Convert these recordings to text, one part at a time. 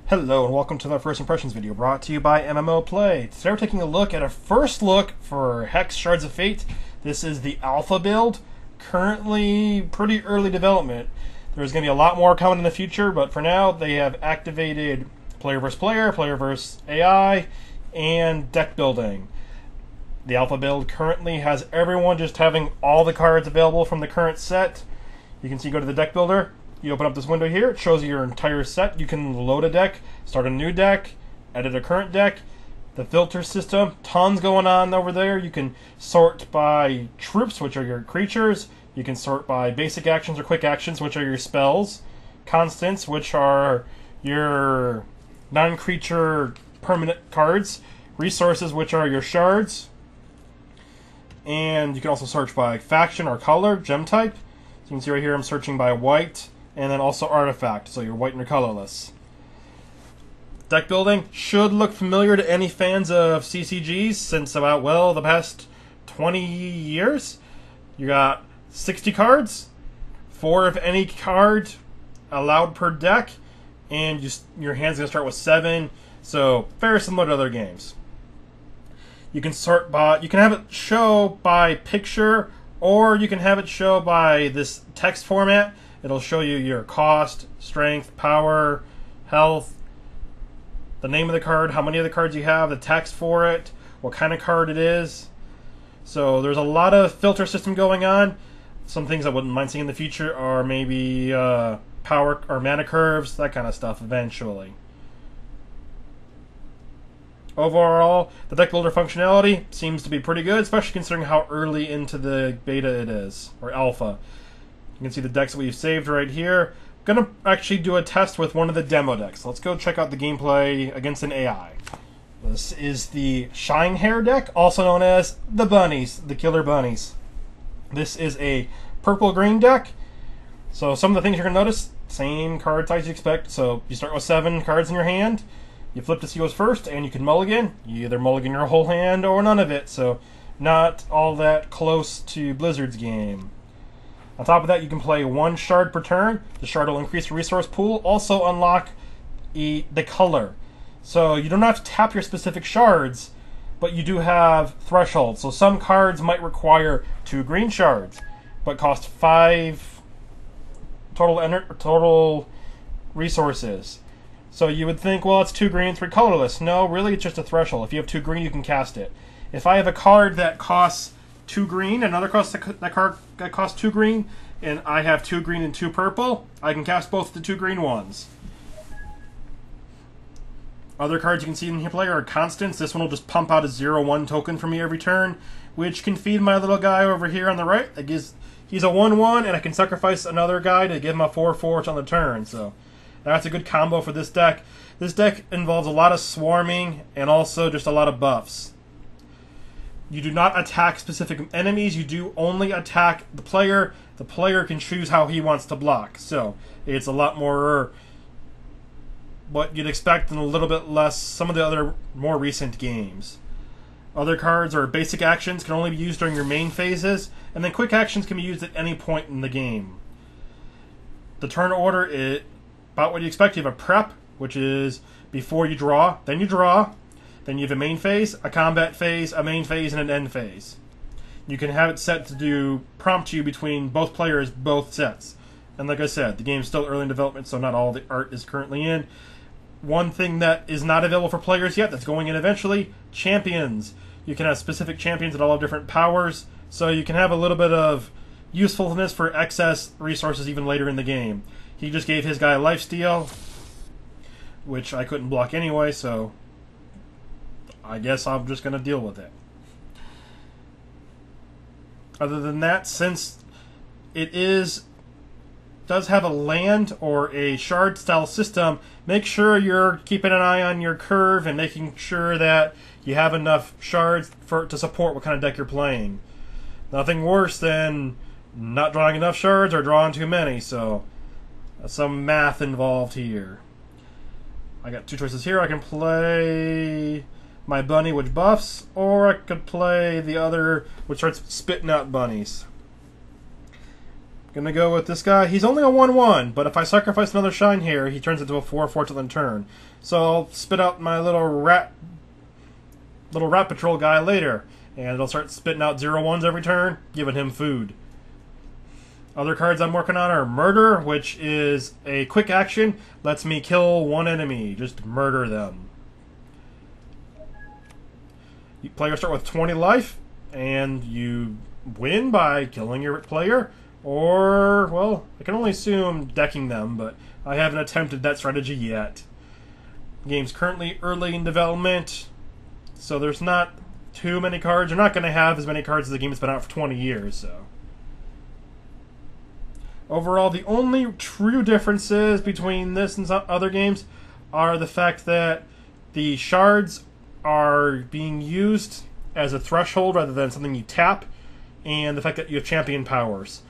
Hello and welcome to my first impressions video brought to you by MMO Play. Today we're taking a look at a first look for HEX Shards of Fate. This is the alpha build, currently pretty early development. There's going to be a lot more coming in the future, but for now they have activated player versus AI, and deck building. The alpha build currently has everyone just having all the cards available from the current set. You can see, go to the deck builder. You open up this window here, it shows you your entire set. You can load a deck, start a new deck, edit a current deck. The filter system, tons going on over there. You can sort by troops, which are your creatures. You can sort by basic actions or quick actions, which are your spells. Constants, which are your non-creature permanent cards. Resources, which are your shards. And you can also search by faction or color, gem type. So you can see right here I'm searching by white. And then also artifact, so you're white and you're colorless. Deck building should look familiar to any fans of CCGs since about, well, the past 20 years. You got 60 cards, 4 of any card allowed per deck, and your hand's going to start with 7, so very similar to other games. You can sort by, you can have it show by picture, or you can have it show by this text format. It'll show you your cost, strength, power, health, the name of the card, how many of the cards you have, the text for it, what kind of card it is. So there's a lot of filter system going on. Some things I wouldn't mind seeing in the future are maybe power or mana curves, that kind of stuff eventually. Overall, the deck builder functionality seems to be pretty good, especially considering how early into the beta it is, or alpha. You can see the decks that we've saved right here. I'm going to actually do a test with one of the demo decks. Let's go check out the gameplay against an AI. This is the Shine Hair deck, also known as the Bunnies, the Killer Bunnies. This is a purple-green deck. So some of the things you're going to notice, same card types you expect. So you start with 7 cards in your hand. You flip to see what's first, and you can mulligan. You either mulligan your whole hand or none of it. So not all that close to Blizzard's game. On top of that, you can play 1 shard per turn. The shard will increase your resource pool. Also unlock the color. So you don't have to tap your specific shards, but you do have thresholds. So some cards might require 2 green shards, but cost 5 total resources. So you would think, well, it's 2 green, 3 colorless. No, really, it's just a threshold. If you have 2 green, you can cast it. If I have a card that costs 2 green, another card that costs 2 green, and I have 2 green and 2 purple, I can cast both the 2 green ones. Other cards you can see in here play are constants. This one will just pump out a 0/1 token for me every turn, which can feed my little guy over here on the right. He's a 1/1, and I can sacrifice another guy to give him a 4/4 on the turn. So that's a good combo for this deck. This deck involves a lot of swarming and also just a lot of buffs. You do not attack specific enemies, you do only attack the player. The player can choose how he wants to block. So it's a lot more what you'd expect and a little bit less some of the other more recent games. Other cards or basic actions can only be used during your main phases, and then quick actions can be used at any point in the game. The turn order is about what you expect. You have a prep, which is before you draw, then you draw. Then you have a main phase, a combat phase, a main phase, and an end phase. You can have it set to prompt you between both players, both sets. And like I said, the game's still early in development, so not all the art is currently in. One thing that is not available for players yet, that's going in eventually, champions. You can have specific champions that all have different powers, so you can have a little bit of usefulness for excess resources even later in the game. He just gave his guy lifesteal, which I couldn't block anyway, so I guess I'm just going to deal with it. Other than that, since it does have a land or a shard style system, make sure you're keeping an eye on your curve and making sure that you have enough shards to support what kind of deck you're playing. Nothing worse than not drawing enough shards or drawing too many, so some math involved here. I got 2 choices here. I can play my bunny, which buffs, or I could play the other, which starts spitting out bunnies. Gonna go with this guy. He's only a 1/1, but if I sacrifice another Shine here, he turns into a 4/4 on turn. So I'll spit out my little rat patrol guy later, and it'll start spitting out 0-1s every turn, giving him food. Other cards I'm working on are Murder, which is a quick action, lets me kill one enemy, just murder them. Players start with 20 life, and you win by killing your player, or, well, I can only assume decking them, but I haven't attempted that strategy yet. The game's currently early in development, so there's not too many cards. You're not going to have as many cards as the game has been out for 20 years, so. Overall, the only true differences between this and some other games are the fact that the shards are being used as a threshold rather than something you tap, and the fact that you have champion powers.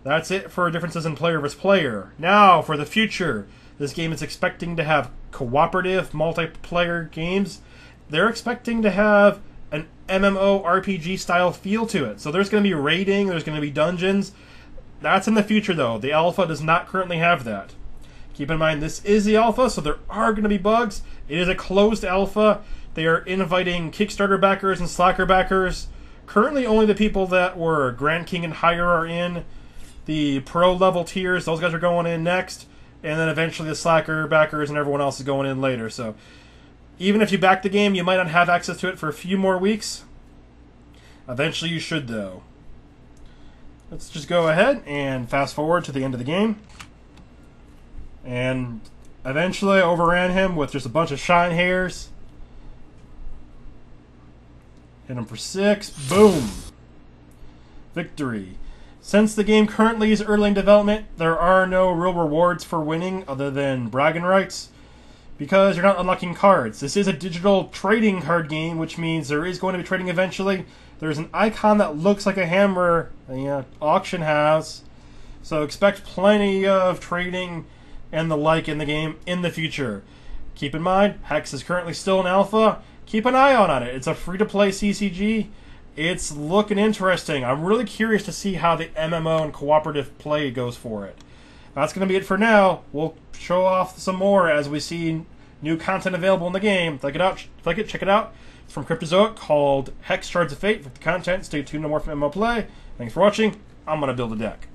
That's it for differences in player versus player. Now, for the future, this game is expecting to have cooperative multiplayer games. They're expecting to have an MMO RPG style feel to it. So there's going to be raiding, there's going to be dungeons. That's in the future, though. The alpha does not currently have that. Keep in mind, this is the alpha, so there are going to be bugs. It is a closed alpha. They are inviting Kickstarter backers and Slacker backers. Currently, only the people that were Grand King and higher are in. The pro level tiers, those guys are going in next. And then eventually the Slacker backers and everyone else is going in later. So even if you back the game, you might not have access to it for a few more weeks. Eventually you should, though. Let's just go ahead and fast forward to the end of the game. And eventually I overran him with just a bunch of shine hairs. Hit him for 6. Boom. Victory. Since the game currently is early in development, there are no real rewards for winning other than bragging rights, because you're not unlocking cards. This is a digital trading card game, which means there is going to be trading eventually. There's an icon that looks like a hammer the auction house, so expect plenty of trading and the like in the game in the future. Keep in mind, HEX is currently still in alpha. Keep an eye on it. It's a free-to-play CCG. It's looking interesting. I'm really curious to see how the MMO and cooperative play goes for it. That's going to be it for now. We'll show off some more as we see new content available in the game. If you like it, check it out. It's from Cryptozoic, called HEX Shards of Fate. For the content, stay tuned to more from MMO Play. Thanks for watching. I'm going to build a deck.